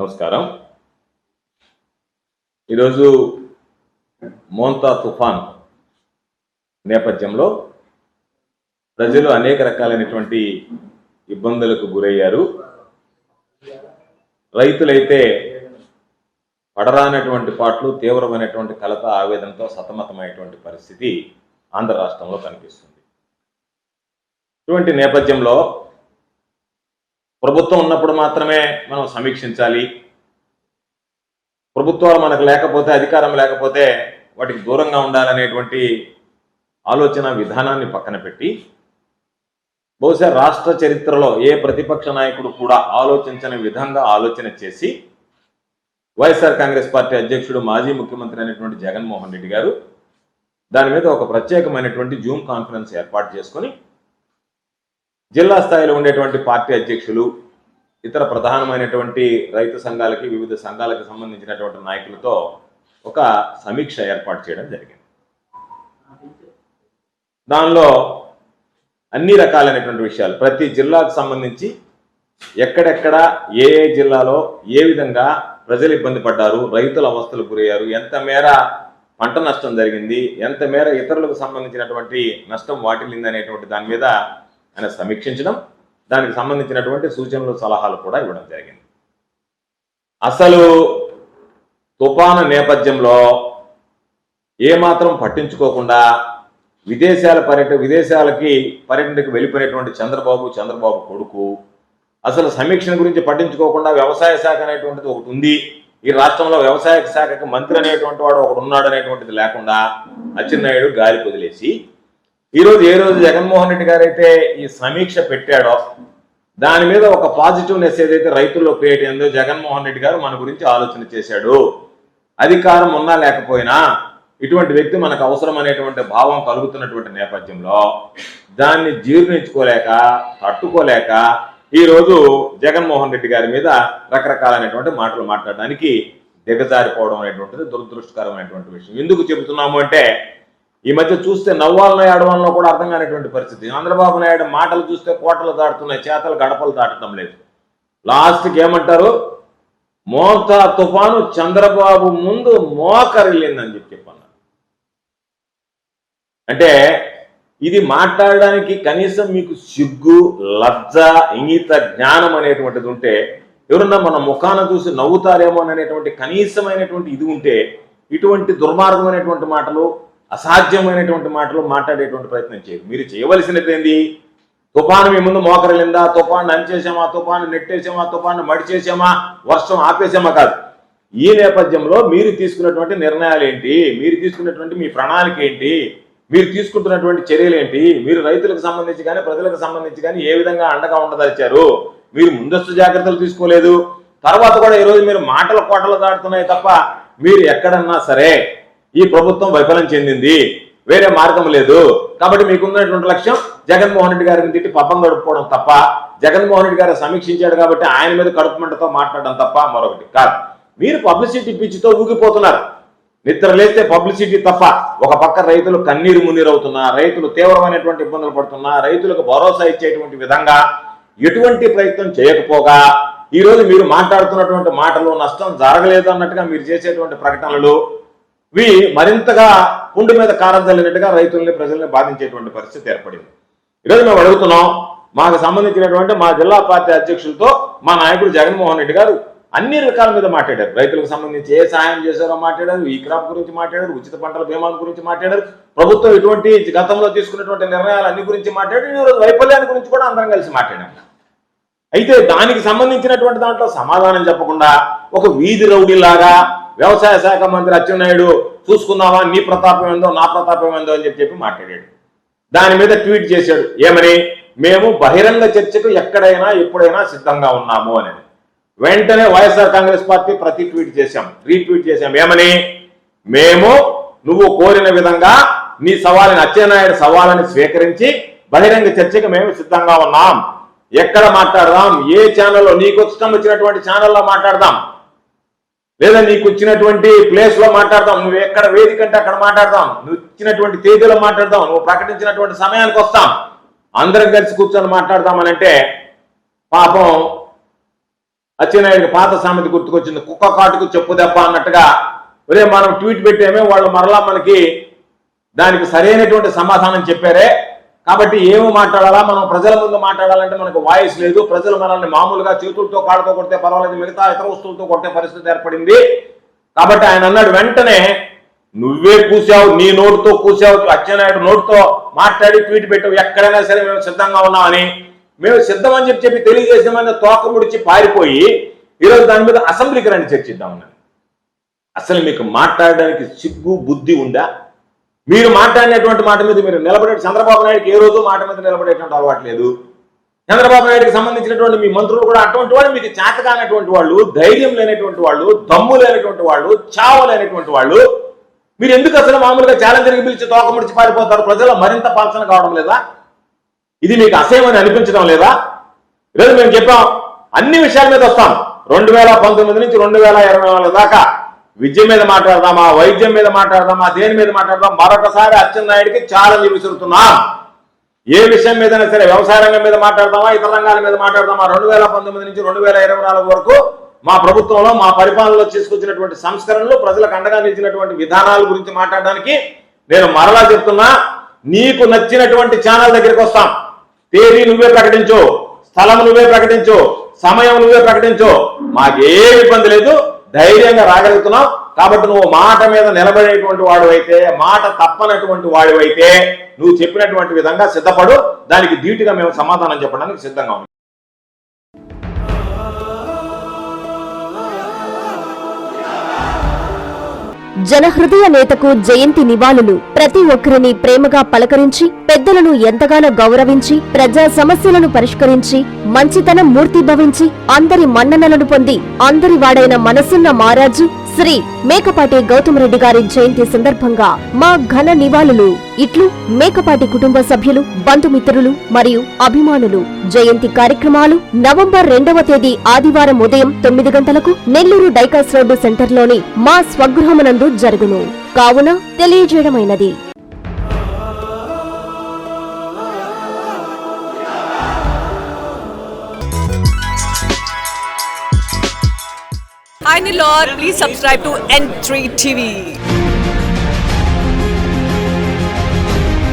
నమస్కారం. ఈరోజు మోంతా తుఫాన్ నేపథ్యంలో ప్రజలు అనేక రకాలైనటువంటి ఇబ్బందులకు గురయ్యారు. రైతులైతే పడరానటువంటి పాటలు, తీవ్రమైనటువంటి కలత, ఆవేదనతో సతమతమైనటువంటి పరిస్థితి ఆంధ్ర రాష్ట్రంలో కనిపిస్తుంది. ఇటువంటి నేపథ్యంలో ప్రభుత్వం ఉన్నప్పుడు మాత్రమే మనం సమీక్షించాలి. ప్రభుత్వాలు మనకు లేకపోతే, అధికారం లేకపోతే వాటికి దూరంగా ఉండాలనేటువంటి ఆలోచన విధానాన్ని పక్కన పెట్టి, బహుశా రాష్ట్ర చరిత్రలో ఏ ప్రతిపక్ష నాయకుడు కూడా ఆలోచించని విధంగా ఆలోచన చేసి వైఎస్ఆర్ కాంగ్రెస్ పార్టీ అధ్యక్షుడు, మాజీ ముఖ్యమంత్రి అయినటువంటి జగన్మోహన్ రెడ్డి గారు దాని మీద ఒక ప్రత్యేకమైనటువంటి జూమ్ కాన్ఫరెన్స్ ఏర్పాటు చేసుకొని జిల్లా స్థాయిలో ఉండేటువంటి పార్టీ అధ్యక్షులు, ఇతర ప్రధానమైనటువంటి రైతు సంఘాలకి, వివిధ సంఘాలకు సంబంధించినటువంటి నాయకులతో ఒక సమీక్ష ఏర్పాటు చేయడం జరిగింది. దానిలో అన్ని రకాలైనటువంటి విషయాలు, ప్రతి జిల్లాకు సంబంధించి ఎక్కడెక్కడ ఏ ఏ జిల్లాలో ఏ విధంగా ప్రజలు ఇబ్బంది పడ్డారు, రైతుల అవస్థలకు గురయ్యారు, ఎంత మేర పంట నష్టం జరిగింది, ఎంత మేర ఇతరులకు సంబంధించినటువంటి నష్టం వాటిల్లింది అనేటువంటి దాని మీద ఆయన సమీక్షించడం, దానికి సంబంధించినటువంటి సూచనలు, సలహాలు కూడా ఇవ్వడం జరిగింది. అసలు తుఫాను నేపథ్యంలో ఏమాత్రం పట్టించుకోకుండా విదేశాలకి పర్యటనకు వెళ్ళిపోయినటువంటి చంద్రబాబు కొడుకు అసలు సమీక్షణ గురించి పట్టించుకోకుండా వ్యవసాయ శాఖ అనేటువంటిది ఒకటి ఉంది, ఈ రాష్ట్రంలో వ్యవసాయ శాఖకు మంత్రి అనేటువంటి వాడు ఒకడు ఉన్నాడు అనేటువంటిది లేకుండా అచ్చెన్నాయుడు గాలి వదిలేసి ఈరోజు ఏ రోజు జగన్మోహన్ రెడ్డి గారు అయితే ఈ సమీక్ష పెట్టాడో దాని మీద ఒక పాజిటివ్నెస్ ఏదైతే రైతుల్లో క్రియేట్ అయిందో, జగన్మోహన్ రెడ్డి గారు మన గురించి ఆలోచన చేశాడు, అధికారం ఉన్నా లేకపోయినా ఇటువంటి వ్యక్తి మనకు అవసరం అనేటువంటి భావం కలుగుతున్నటువంటి నేపథ్యంలో దాన్ని జీర్ణించుకోలేక, తట్టుకోలేక ఈరోజు జగన్మోహన్ రెడ్డి గారి మీద రకరకాలైనటువంటి మాటలు మాట్లాడడానికి దిగజారిపోవడం అనేటువంటిది దురదృష్టకరమైనటువంటి విషయం. ఎందుకు చెబుతున్నాము అంటే, ఈ మధ్య చూస్తే నవ్వాలనో ఏడవాలనో కూడా అర్థం కానిటువంటి పరిస్థితి. చంద్రబాబు నాయుడు మాటలు చూస్తే కోటలు దాటుతున్నాయి, చేతలు గడపలు దాటడం లేదు. లాస్ట్కి ఏమంటారు, మోంతా తుఫాను చంద్రబాబు ముందు మోకరిల్లిందని చెప్పన్నారు. అంటే ఇది మాట్లాడడానికి కనీసం మీకు సిగ్గు, లజ్జ, ఇంగిత జ్ఞానం అనేటువంటిది ఉంటే, ఎవరన్నా మన ముఖాన చూసి నవ్వుతారేమో అనేటువంటి కనీసమైనటువంటి ఇది ఉంటే, ఇటువంటి దుర్మార్గమైనటువంటి మాటలు, అసాధ్యమైనటువంటి మాటలు మాట్లాడేటువంటి ప్రయత్నం చేయరు. మీరు చేయవలసినది ఏంది, తుఫాను మీ ముందు మోకరిల్లిందా, తుఫాను అంచేసామా, తుఫాను నెట్టేసామా, తుఫాను మడిచేసామా, వర్షం ఆపేసామా కాదు. ఈ నేపథ్యంలో మీరు తీసుకున్నటువంటి నిర్ణయాలు ఏంటి, మీరు తీసుకున్నటువంటి మీ ప్రణాళిక ఏంటి, మీరు తీసుకుంటున్నటువంటి చర్యలు ఏంటి, మీరు రైతులకు సంబంధించి కానీ ప్రజలకు సంబంధించి కానీ ఏ విధంగా అండగా ఉండదలిచారు, మీరు ముందస్తు జాగ్రత్తలు తీసుకోలేదు. తర్వాత కూడా ఈరోజు మీరు మాటల కోటలు దాటుతున్నాయి తప్ప మీరు ఎక్కడన్నా సరే ఈ ప్రభుత్వం వైఫల్యం చెందింది, వేరే మార్గం లేదు కాబట్టి మీకున్నటువంటి లక్ష్యం జగన్మోహన్ రెడ్డి గారిని తిట్టి పబ్బం గడుపుకోవడం తప్ప, జగన్మోహన్ రెడ్డి గారు సమీక్షించాడు కాబట్టి ఆయన మీద కడుపు మంటతో మాట్లాడడం తప్ప మరొకటి కాదు. మీరు పబ్లిసిటీ పిచ్చితో ఊగిపోతున్నారు. నిద్ర లేస్తే పబ్లిసిటీ తప్ప. ఒక పక్క రైతులు కన్నీరు మున్నీరు అవుతున్నా, రైతులు తీవ్రమైనటువంటి ఇబ్బందులు పడుతున్నా, రైతులకు భరోసా ఇచ్చేటువంటి విధంగా ఎటువంటి ప్రయత్నం చేయకపోగా ఈరోజు మీరు మాట్లాడుతున్నటువంటి మాటలు నష్టం జరగలేదు అన్నట్టుగా మీరు చేసేటువంటి ప్రకటనలు ఇవి మరింతగా పుండు మీద కారం చల్లినట్టుగా రైతుల్ని, ప్రజల్ని బాధించేటువంటి పరిస్థితి ఏర్పడింది. ఈరోజు మేము అడుగుతున్నాం, మాకు సంబంధించినటువంటి మా జిల్లా పార్టీ అధ్యక్షులతో మా నాయకుడు జగన్మోహన్ రెడ్డి గారు అన్ని రకాల మీద మాట్లాడారు. రైతులకు సంబంధించి ఏ సాయం చేశారో మాట్లాడారు, ఈ క్రాప్ గురించి మాట్లాడారు, ఉచిత పంటల బీమాల గురించి మాట్లాడారు, ప్రభుత్వం ఇటువంటి గతంలో తీసుకున్నటువంటి నిర్ణయాలు అన్ని గురించి మాట్లాడారు, ఈరోజు వైఫల్యాన్ని గురించి కూడా అందరం కలిసి మాట్లాడాం. అయితే దానికి సంబంధించినటువంటి దాంట్లో సమాధానం చెప్పకుండా ఒక వీధి రౌడీలాగా వ్యవసాయ శాఖ మంత్రి అచ్చెన్నాయుడు చూసుకుందామా, నీ ప్రతాపం ఏందో నా ప్రతాపం ఏందో అని చెప్పి మాట్లాడాడు. దాని మీద ట్వీట్ చేశాడు, ఏమని, మేము బహిరంగ చర్చకు ఎక్కడైనా ఎప్పుడైనా సిద్ధంగా ఉన్నాము అని. వెంటనే వైఎస్ఆర్ కాంగ్రెస్ పార్టీ ప్రతి ట్వీట్ చేశాం, రీట్వీట్ చేశాం. ఏమని, మేము నువ్వు కోరిన విధంగా నీ సవాలుని, అచ్చెన్నాయుడు సవాలని స్వీకరించి బహిరంగ చర్చకు మేము సిద్ధంగా ఉన్నాం. ఎక్కడ మాట్లాడదాం, ఏ ఛానల్లో, నీకు ఇష్టం వచ్చినటువంటి ఛానల్లో మాట్లాడదాం, లేదా నీకు ఇచ్చినటువంటి ప్లేస్ లో మాట్లాడదాం, నువ్వు ఎక్కడ వేదిక అంటే అక్కడ మాట్లాడదాం, నువ్వు ఇచ్చినటువంటి తేదీలో మాట్లాడదాం, నువ్వు ప్రకటించినటువంటి సమయానికి వస్తాం, అందరం కలిసి కూర్చొని మాట్లాడదామని అంటే పాపం అచ్చెన్నాయుడికి పాత సామెత గుర్తుకొచ్చింది, కుక్క కాటుకు చెప్పు దెబ్బ అన్నట్టుగా. ఒరే మనం ట్వీట్ పెట్టామే, వాళ్ళు మరలా మనకి దానికి సరైనటువంటి సమాధానం చెప్పారే. కాబట్టి ఏమో మాట్లాడాలా, మనం ప్రజల ముందు మాట్లాడాలంటే మనకు వాయిస్ లేదు. ప్రజలు మనల్ని మామూలుగా చేతులతో కాళ్ళతో కొడితే పర్వాలేదు, మిగతా ఇతర వస్తువులతో కొట్టే పరిస్థితి ఏర్పడింది. కాబట్టి ఆయన అన్నాడు, వెంటనే నువ్వే కూసావు, నీ నోటుతో కూసావు, అచ్చెన్నాయుడు నోటుతో మాట్లాడి ట్వీట్ పెట్టావు, ఎక్కడైనా సరే మేము సిద్ధంగా ఉన్నామని. మేము సిద్ధమని చెప్పి తెలియజేసామని తోక ముడిచి పారిపోయి ఈరోజు దాని మీద అసెంబ్లీకి రండి చర్చిద్దామని. అసలు మీకు మాట్లాడడానికి సిగ్గు బుద్ధి ఉందా? మీరు మాట్లాడినటువంటి మాట మీద మీరు నిలబడే, చంద్రబాబు నాయుడుకి ఏ రోజు మాట మీద నిలబడేటువంటి అలవాటు లేదు. చంద్రబాబు నాయుడుకి సంబంధించినటువంటి మీ మంత్రులు కూడా అటువంటి వాళ్ళు, మీకు చేత కానటువంటి వాళ్ళు, ధైర్యం లేనటువంటి వాళ్ళు, దమ్ము లేనటువంటి వాళ్ళు, చావ లేనటువంటి వాళ్ళు. మీరు ఎందుకు అసలు మామూలుగా ఛాలెంజర్కి పిలిచి తోక ముడిచి పారిపోతారు? ప్రజలు మరింత పాల్సన కావడం లేదా? ఇది మీకు అసహ్యమని అనిపించడం లేదా? ఈరోజు మేము చెప్పాం, అన్ని విషయాల మీద వస్తాం. 2019 నుంచి 2024 దాకా విద్య మీద మాట్లాడదామా, వైద్యం మీద మాట్లాడదామా, దేని మీద మాట్లాడదాం, మరొకసారి అచ్చెన్నాయుడికి ఛాలెంజ్ విసురుతున్నాం. ఏ విషయం మీదైనా సరే, వ్యవసాయ రంగం మీద మాట్లాడదామా, ఇతర రంగాల మీద మాట్లాడదామా, 2019 నుంచి 2024 వరకు మా ప్రభుత్వంలో, మా పరిపాలనలో తీసుకొచ్చినటువంటి సంస్కరణలు, ప్రజలకు అండగా నిలిచినటువంటి విధానాల గురించి మాట్లాడడానికి నేను మరలా చెప్తున్నా, నీకు నచ్చినటువంటి ఛానల్ దగ్గరికి వస్తాం. తేదీ నువ్వే ప్రకటించు, స్థలం నువ్వే ప్రకటించు, సమయం నువ్వే ప్రకటించు, మాకే ఇబ్బంది లేదు, ధైర్యంగా రాగలుగుతున్నావు. కాబట్టి నువ్వు మాట మీద నిలబడేటువంటి వాడు అయితే, మాట తప్పనటువంటి వాడు అయితే నువ్వు చెప్పినటువంటి విధంగా సిద్ధపడు. దానికి ధీటుగా మేము సమాధానం చెప్పడానికి సిద్ధంగా ఉన్నాం. జనహృదయ నేతకు జయంతి నివాళులు. ప్రతి ఒక్కరిని ప్రేమగా పలకరించి, పెద్దలను ఎంతగానో గౌరవించి, ప్రజా సమస్యలను పరిష్కరించి, మంచితనం మూర్తిభవించి, అందరి మన్ననలను పొంది, అందరి వాడైన మనసున్న మహారాజు శ్రీ మేకపాటి గౌతమరెడ్డి గారి జయంతి సందర్భంగా మా ఘన నివాళులు. ఇట్లు మేకపాటి కుటుంబ సభ్యులు, బంధుమిత్రులు మరియు అభిమానులు. జయంతి కార్యక్రమాలు నవంబర్ 2వ తేదీ ఆదివారం ఉదయం 9 గంటలకు నెల్లూరు డైకాస్ రోడ్డు సెంటర్లోని మా స్వగృహమునందు జరుగును. కావున తెలియజేయడమైనది. Hi Nilor, please subscribe to N3 TV.